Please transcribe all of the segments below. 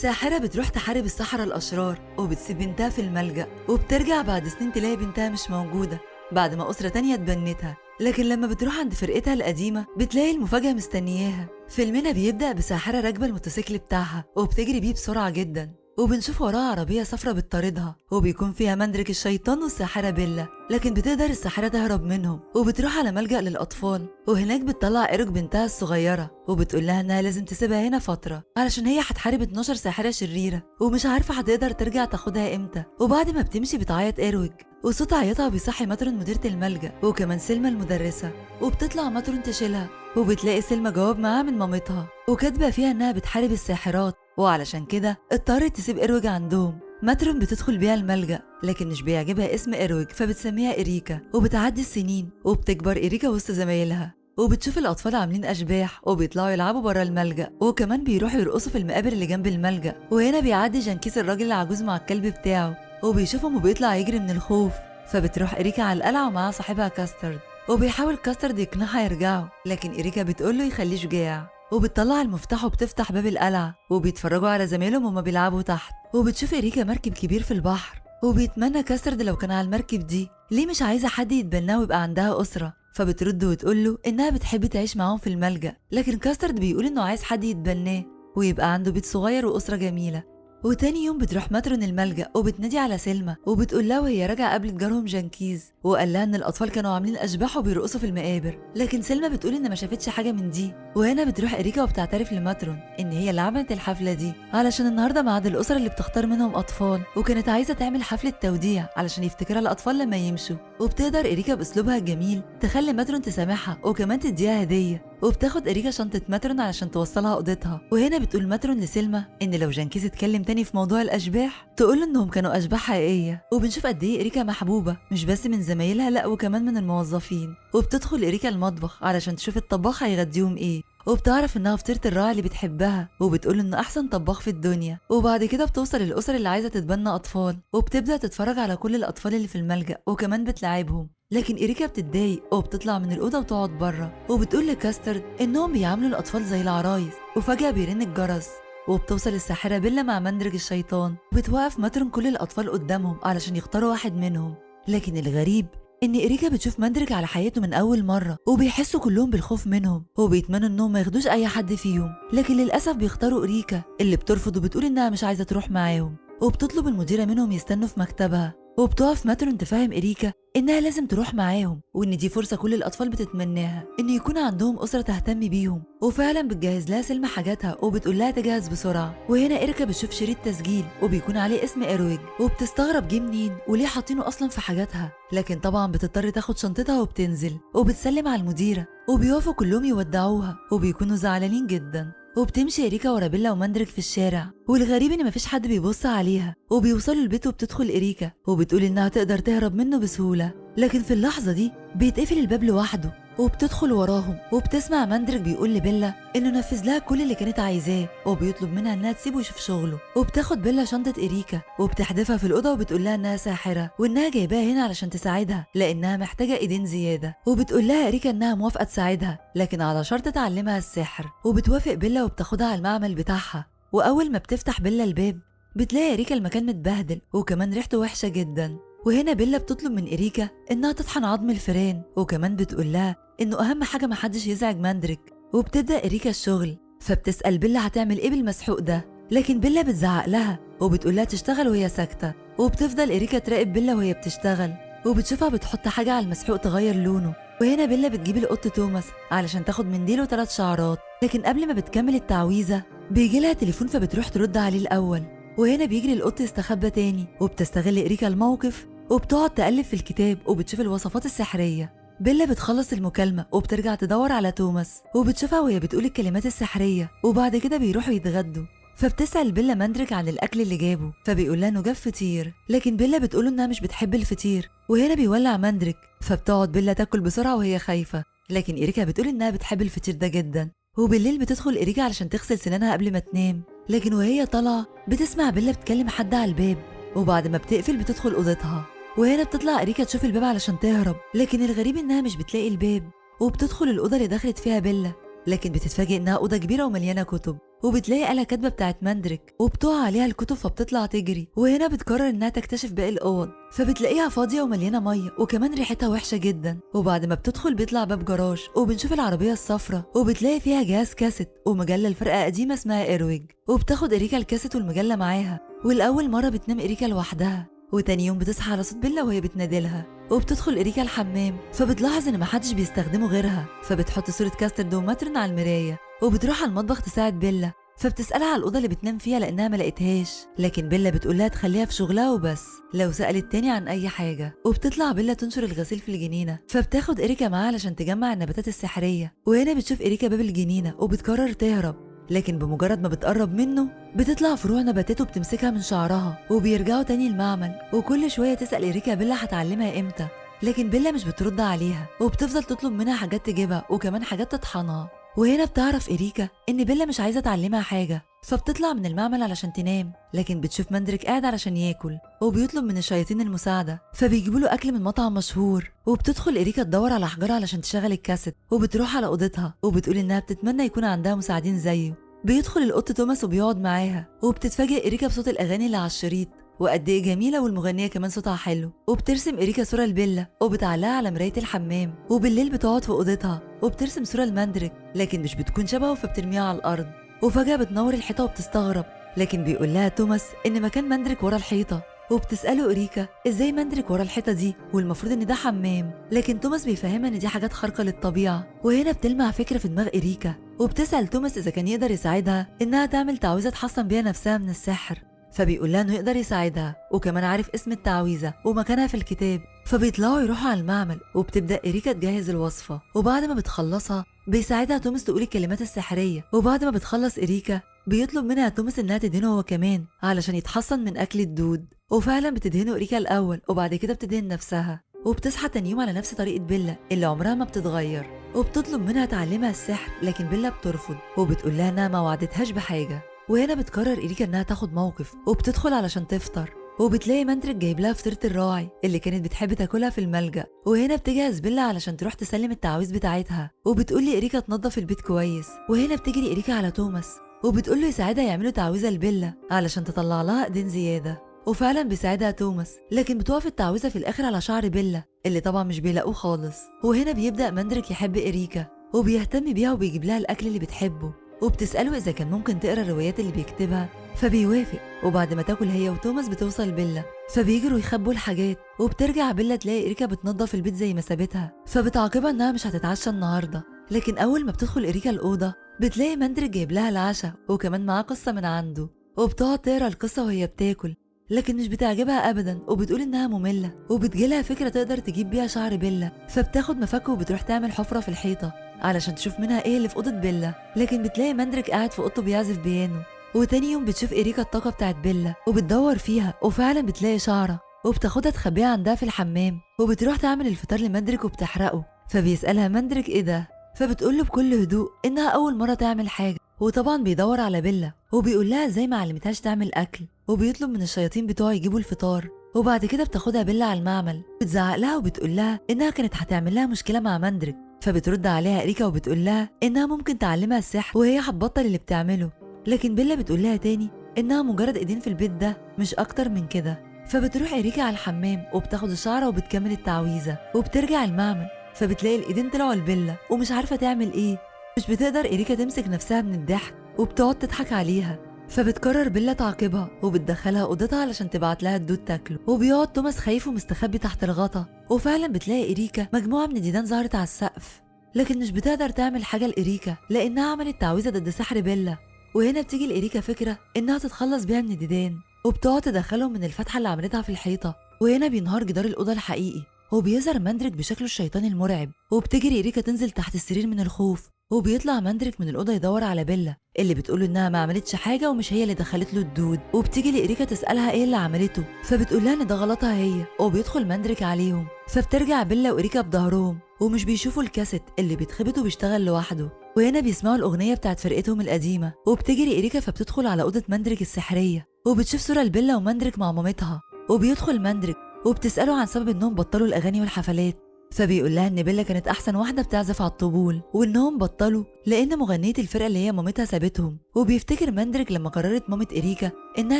ساحرة بتروح تحارب السحرة الأشرار وبتسيب بنتها في الملجأ، وبترجع بعد سنين تلاقي بنتها مش موجودة بعد ما أسرة تانية اتبنتها. لكن لما بتروح عند فرقتها القديمة بتلاقي المفاجأة مستنياها. فيلمنا بيبدأ بساحرة راكبة الموتوسيكل بتاعها وبتجري بيه بسرعة جدا، وبنشوف وراها عربية صفرة بتطاردها وبيكون فيها مندرك الشيطان والساحرة بيلا. لكن بتقدر الساحرة تهرب منهم وبتروح على ملجأ للأطفال، وهناك بتطلع إيروك بنتها الصغيرة وبتقول لها إنها لازم تسيبها هنا فترة علشان هي هتحارب 12 ساحرة شريرة ومش عارفة هتقدر ترجع تاخدها إمتى. وبعد ما بتمشي بتعيط إيروك، وصوت عيطها بيصحي ماترون مديرة الملجأ وكمان سلمى المدرسة، وبتطلع ماترون تشيلها وبتلاقي سلمى جواب معاها من مامتها وكاتبة فيها إنها بتحارب الساحرات، وعلشان كده اضطرت تسيب إيروج عندهم. ماترون بتدخل بيها الملجأ لكن مش بيعجبها اسم إيروج فبتسميها إريكا، وبتعدي السنين وبتكبر إريكا وسط زمايلها وبتشوف الأطفال عاملين أشباح وبيطلعوا يلعبوا برا الملجأ، وكمان بيروحوا يرقصوا في المقابر اللي جنب الملجأ. وهنا بيعدي جانكيس الراجل العجوز مع الكلب بتاعه وبيشوفهم وبيطلع يجري من الخوف. فبتروح إريكا على القلعة ومعاها صاحبها كاسترد، وبيحاول كاسترد يقنعها يرجعوا لكن إريكا بتقوله يخليه شجاع، وبتطلع المفتاح وبتفتح باب القلعة وبيتفرجوا على زمايلهم وما بيلعبوا تحت. وبتشوف إريكا مركب كبير في البحر وبيتمنى كاسترد لو كان على المركب دي ليه مش عايزة حد يتبناه ويبقى عندها أسرة. فبترد وتقوله إنها بتحب تعيش معاهم في الملجأ، لكن كاسترد بيقول إنه عايز حد يتبناه ويبقى عنده بيت صغير وأسرة جميلة. وتاني يوم بتروح ماترون الملجأ وبتنادي على سلمى وبتقول لها وهي راجعه قابلت جارهم جانكيز وقال لها ان الاطفال كانوا عاملين اشباح وبيرقصوا في المقابر، لكن سلمى بتقول ان ما شافتش حاجه من دي. وهنا بتروح إريكا وبتعترف لماترون ان هي اللي عملت الحفله دي علشان النهارده ميعاد الاسر اللي بتختار منهم اطفال، وكانت عايزه تعمل حفله توديع علشان يفتكرها الاطفال لما يمشوا. وبتقدر إريكا باسلوبها الجميل تخلي ماترون تسامحها وكمان تديها هديه، وبتاخد إريكا شنطة ماترون علشان توصلها أوضتها. وهنا بتقول ماترون لسلمى إن لو جانكيز اتكلم تاني في موضوع الأشباح تقول إنهم كانوا أشباح حقيقية. وبنشوف قد إيه إريكا محبوبة مش بس من زمايلها لأ وكمان من الموظفين. وبتدخل إريكا المطبخ علشان تشوف الطباخ هيغديهم إيه، وبتعرف إنها فطيرة الراعي اللي بتحبها وبتقول إنه أحسن طباخ في الدنيا. وبعد كده بتوصل الأسر اللي عايزة تتبنى أطفال وبتبدأ تتفرج على كل الأطفال اللي في الملجأ وكمان بتلاعبهم. لكن إريكا بتتضايق وبتطلع من الأوضة وتقعد بره، وبتقول لكاسترد إنهم بيعاملوا الأطفال زي العرايس. وفجأة بيرن الجرس وبتوصل الساحرة بيلا مع مندرج الشيطان، وبتوقف ماترون كل الأطفال قدامهم علشان يختاروا واحد منهم. لكن الغريب إن إريكا بتشوف مندرج على حياته من أول مرة وبيحسوا كلهم بالخوف منهم وبيتمنوا إنهم ما ياخدوش أي حد فيهم، لكن للأسف بيختاروا إريكا اللي بترفض وبتقول إنها مش عايزة تروح معاهم. وبتطلب المديرة منهم يستنوا في مكتبها، وبتقف ماترون تفهم إريكا إنها لازم تروح معاهم وإن دي فرصة كل الأطفال بتتمناها إن يكون عندهم أسرة تهتم بيهم. وفعلا بتجهز لها سلمى حاجاتها وبتقول لها تجهز بسرعة. وهنا إريكا بتشوف شريط تسجيل وبيكون عليه اسم إيرويج وبتستغرب جه منين وليه حاطينه أصلا في حاجاتها، لكن طبعا بتضطر تاخد شنطتها وبتنزل وبتسلم على المديرة وبيقفوا كلهم يودعوها وبيكونوا زعلانين جدا. وبتمشي إريكا ورا بيلا ومندرج في الشارع، والغريب ان مفيش حد بيبص عليها. وبيوصلوا البيت وبتدخل إريكا وبتقول انها تقدر تهرب منه بسهولة، لكن في اللحظة دي بيتقفل الباب لوحده وبتدخل وراهم. وبتسمع مندرج بيقول لبيلا انه نفذ لها كل اللي كانت عايزاه وبيطلب منها انها تسيبه يشوف شغله. وبتاخد بيلا شنطة إريكا وبتحدفها في الأوضة وبتقول لها انها ساحرة وانها جايباها هنا علشان تساعدها لانها محتاجة ايدين زيادة. وبتقول لها إريكا انها موافقة تساعدها لكن على شرط تعلمها السحر، وبتوافق بيلا وبتاخدها على المعمل بتاعها. واول ما بتفتح بيلا الباب بتلاقي إريكا المكان متبهدل وكمان ريحته وحشة جدا. وهنا بيلا بتطلب من إريكا إنها تطحن عظم الفئران، وكمان بتقول لها إنه أهم حاجة محدش يزعج مندرج. وبتبدأ إريكا الشغل، فبتسأل بيلا هتعمل إيه بالمسحوق ده، لكن بيلا بتزعق لها وبتقول لها تشتغل وهي ساكتة. وبتفضل إريكا تراقب بيلا وهي بتشتغل وبتشوفها بتحط حاجة على المسحوق تغير لونه. وهنا بيلا بتجيب القط توماس علشان تاخد منديل و3 شعرات، لكن قبل ما بتكمل التعويذة بيجيلها تليفون فبتروح ترد عليه الأول. وهنا بيجري القط يستخبى تاني وبتستغل إريكا الموقف وبتقعد تقلب في الكتاب وبتشوف الوصفات السحرية. بيلا بتخلص المكالمة وبترجع تدور على توماس وبتشوفها وهي بتقول الكلمات السحرية، وبعد كده بيروحوا يتغدوا. فبتسأل بيلا مندرج عن الأكل اللي جابه فبيقول لها إنه جاب فطير، لكن بيلا بتقوله إنها مش بتحب الفطير. وهنا بيولع مندرج فبتقعد بيلا تاكل بسرعة وهي خايفة، لكن إريكا بتقول إنها بتحب الفطير ده جدا. وبالليل بتدخل إريكا علشان تغسل سنانها قبل ما تنام، لكن وهي طالعة بتسمع بيلا بتكلم حد على الباب، وبعد ما بتقفل بتدخل أوضتها. وهنا بتطلع إريكا تشوف الباب علشان تهرب، لكن الغريب إنها مش بتلاقي الباب. وبتدخل الأوضة اللي دخلت فيها بيلا، لكن بتتفاجئ إنها أوضة كبيرة ومليانة كتب. وبتلاقي آلة كاتبة بتاعت مندريك وبتقع عليها الكتب فبتطلع تجري، وهنا بتقرر انها تكتشف باقي الأوض فبتلاقيها فاضية ومليانة مية وكمان ريحتها وحشة جدا. وبعد ما بتدخل بيطلع باب جراج وبنشوف العربية الصفراء وبتلاقي فيها جهاز كاسيت ومجلة لفرقة قديمة اسمها إيرويج، وبتاخد إريكا الكاسيت والمجلة معاها. والأول مرة بتنام إريكا لوحدها، وتاني يوم بتصحى على صوت بيلا وهي بتنادلها، وبتدخل إريكا الحمام فبتلاحظ إن محدش بيستخدمه غيرها، فبتحط صورة كاسترد وماترن على المراية وبتروح على المطبخ تساعد بيلا، فبتسألها على الأوضة اللي بتنام فيها لأنها ما لقيتهاش، لكن بيلا بتقولها تخليها في شغلها وبس لو سألت تاني عن أي حاجة. وبتطلع بيلا تنشر الغسيل في الجنينة، فبتاخد إريكا معاها علشان تجمع النباتات السحرية. وهنا بتشوف إريكا باب الجنينة وبتقرر تهرب، لكن بمجرد ما بتقرب منه بتطلع فروع نباتات وبتمسكها من شعرها. وبيرجعوا تاني المعمل، وكل شوية تسأل إريكا بيلا هتعلمها إمتى، لكن بيلا مش بترد عليها وبتفضل تطلب منها حاجات تجيبها وكمان حاجات تطحنها. وهنا بتعرف إريكا إن بيلا مش عايزة تعلمها حاجة، فبتطلع من المعمل علشان تنام، لكن بتشوف مندريك قاعد علشان ياكل وبيطلب من الشياطين المساعدة، فبيجيبوا له أكل من مطعم مشهور. وبتدخل إريكا تدور على حجرة علشان تشغل الكاسيت، وبتروح على أوضتها وبتقول إنها بتتمنى يكون عندها مساعدين زيه. بيدخل القط توماس وبيقعد معاها، وبتتفاجئ إريكا بصوت الأغاني اللي على الشريط وقد ايه جميله، والمغنيه كمان صوتها حلو. وبترسم إريكا صوره لبيلا وبتعلقها على مرايه الحمام، وبالليل بتقعد في اوضتها وبترسم صوره لمندريك لكن مش بتكون شبهه فبترميها على الارض. وفجاه بتنور الحيطه وبتستغرب، لكن بيقول لها توماس ان مكان مندريك ورا الحيطه. وبتساله إريكا ازاي مندريك ورا الحيطه دي والمفروض ان ده حمام، لكن توماس بيفهمها ان دي حاجات خارقه للطبيعه. وهنا بتلمع فكره في دماغ إريكا، وبتسال توماس اذا كان يقدر يساعدها انها تعمل تعويذه تحصن بيها نفسها من السحر، فبيقول لها انه يقدر يساعدها وكمان عارف اسم التعويذه ومكانها في الكتاب. فبيطلعوا يروحوا على المعمل، وبتبدا إريكا تجهز الوصفه، وبعد ما بتخلصها بيساعدها توماس تقول الكلمات السحريه. وبعد ما بتخلص إريكا بيطلب منها توماس انها تدهنه هو كمان علشان يتحصن من اكل الدود، وفعلا بتدهنه إريكا الاول وبعد كده بتدهن نفسها. وبتصحى تاني يوم على نفس طريقه بيلا اللي عمرها ما بتتغير، وبتطلب منها تعلمها السحر، لكن بيلا بترفض وبتقول لها انها ما وعدتهاش بحاجه. وهنا بتقرر إريكا انها تاخد موقف، وبتدخل علشان تفطر، وبتلاقي مندريك جايب لها فطيره الراعي اللي كانت بتحب تاكلها في الملجأ. وهنا بتجهز بيلا علشان تروح تسلم التعويذ بتاعتها، وبتقول لي إريكا تنظف البيت كويس. وهنا بتجري إريكا على توماس وبتقول له يساعدها يعملوا تعويذه لبيلا علشان تطلع لها ايدين زياده، وفعلا بيساعدها توماس، لكن بتقف التعويذه في الاخر على شعر بيلا اللي طبعا مش بيلاقوه خالص. وهنا بيبدأ مندريك يحب إريكا وبيهتم بيها وبيجيب لها الاكل اللي بتحبه، وبتسأله إذا كان ممكن تقرا الروايات اللي بيكتبها، فبيوافق. وبعد ما تاكل هي وتوماس بتوصل بيلا، فبيجروا يخبوا الحاجات، وبترجع بيلا تلاقي إريكا بتنظف البيت زي ما سابتها، فبتعاقبها إنها مش هتتعشى النهارده. لكن أول ما بتدخل إريكا الأوضة بتلاقي مندريك جايب لها العشاء وكمان معاه قصة من عنده، وبتقعد تقرا القصة وهي بتاكل، لكن مش بتعجبها أبدا وبتقول إنها مملة. وبتجيلها فكرة تقدر تجيب بيها شعر بيلا، فبتاخد مفك وبتروح تعمل حفرة في الحيطة علشان تشوف منها ايه اللي في اوضه بيلا، لكن بتلاقي مندريك قاعد في اوضته بيعزف بيانو. وتاني يوم بتشوف إريكا الطاقه بتاعت بيلا وبتدور فيها، وفعلا بتلاقي شعره وبتاخدها تخبيها عندها في الحمام، وبتروح تعمل الفطار لمندريك وبتحرقه. فبيسألها مندريك ايه ده، فبتقول له بكل هدوء انها اول مره تعمل حاجه. وطبعا بيدور على بيلا وبيقول لها ازاي ما علمتهاش تعمل اكل، وبيطلب من الشياطين بتوعه يجيبوا الفطار. وبعد كده بتاخدها بيلا على المعمل، بتزعق لها وبتقول لها انها كانت هتعمل لها مشكله مع مندريك، فبترد عليها إريكا وبتقول لها انها ممكن تعلمها السحر وهي هتبطل اللي بتعمله، لكن بيلا بتقول لها تاني انها مجرد ايدين في البيت ده مش اكتر من كده. فبتروح إريكا على الحمام وبتاخد الشعره وبتكمل التعويذه، وبترجع المعمل فبتلاقي الايدين طلعوا لبيلا ومش عارفه تعمل ايه. مش بتقدر إريكا تمسك نفسها من الضحك وبتقعد تضحك عليها، فبتقرر بيلا تعاقبها وبتدخلها اوضتها علشان تبعت لها الدود تاكله. وبيقعد توماس خايف ومستخبي تحت الغطا، وفعلا بتلاقي إريكا مجموعه من الديدان ظهرت على السقف، لكن مش بتقدر تعمل حاجه لإريكا لانها عملت تعويذه ضد سحر بيلا. وهنا بتيجي لإريكا فكره انها تتخلص بيها من الديدان، وبتقعد تدخلهم من الفتحه اللي عملتها في الحيطه. وهنا بينهار جدار الاوضه الحقيقي وبيظهر مندريك بشكله الشيطاني المرعب، وبتجري إريكا تنزل تحت السرير من الخوف. وبيطلع مندريك من الأوضة يدور على بيلا اللي بتقوله إنها ما عملتش حاجة ومش هي اللي دخلت له الدود. وبتيجي لإريكا تسألها إيه اللي عملته، فبتقولها إن ده غلطها هي. وبيدخل مندريك عليهم، فبترجع بيلا وإريكا بظهرهم ومش بيشوفوا الكاسيت اللي بيتخبط وبيشتغل لوحده. وهنا بيسمعوا الأغنية بتاعت فرقتهم القديمة، وبتجري إريكا فبتدخل على أوضة مندريك السحرية، وبتشوف صورة لبيلا ومندريك مع مامتها. وبيدخل مندريك وبتسأله عن سبب إنهم بطلوا الأغاني والحفلات، فبيقول لها ان بيلا كانت احسن واحده بتعزف على الطبول، وانهم بطلوا لان مغنيه الفرقه اللي هي مامتها سابتهم. وبيفتكر ماندريك لما قررت مامة إريكا انها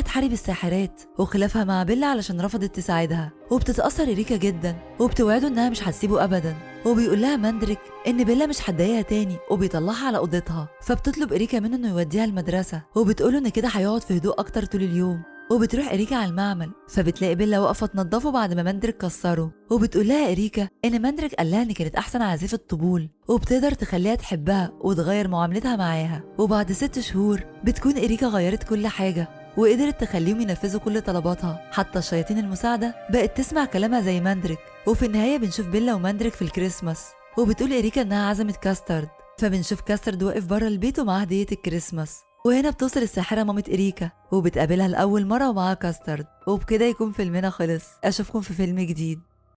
تحارب الساحرات وخلافها مع بيلا علشان رفضت تساعدها، وبتتاثر إريكا جدا وبتوعده انها مش هتسيبه ابدا. وبيقول لها ماندريك ان بيلا مش هتضايقها تاني وبيطلعها على اوضتها، فبتطلب إريكا منه انه يوديها المدرسه، وبتقوله ان كده هيقعد في هدوء اكتر طول اليوم. وبتروح إريكا على المعمل، فبتلاقي بيلا واقفه تنضفه بعد ما ماندريك كسره. وبتقول لها إريكا ان ماندريك قال لها ان كانت احسن عازفه طبول وبتقدر تخليها تحبها وتغير معاملتها معاها. وبعد 6 شهور بتكون إريكا غيرت كل حاجه وقدرت تخليهم ينفذوا كل طلباتها، حتى الشياطين المساعده بقت تسمع كلامها زي ماندريك. وفي النهايه بنشوف بيلا وماندريك في الكريسماس، وبتقول إريكا انها عزمت كاسترد، فبنشوف كاسترد واقف بره البيت ومعاه هديه الكريسماس. وهنا بتوصل الساحرة مامة إريكا وبتقابلها لأول مرة ومعاها كاسترد. وبكده يكون فيلمنا خلص، أشوفكم في فيلم جديد.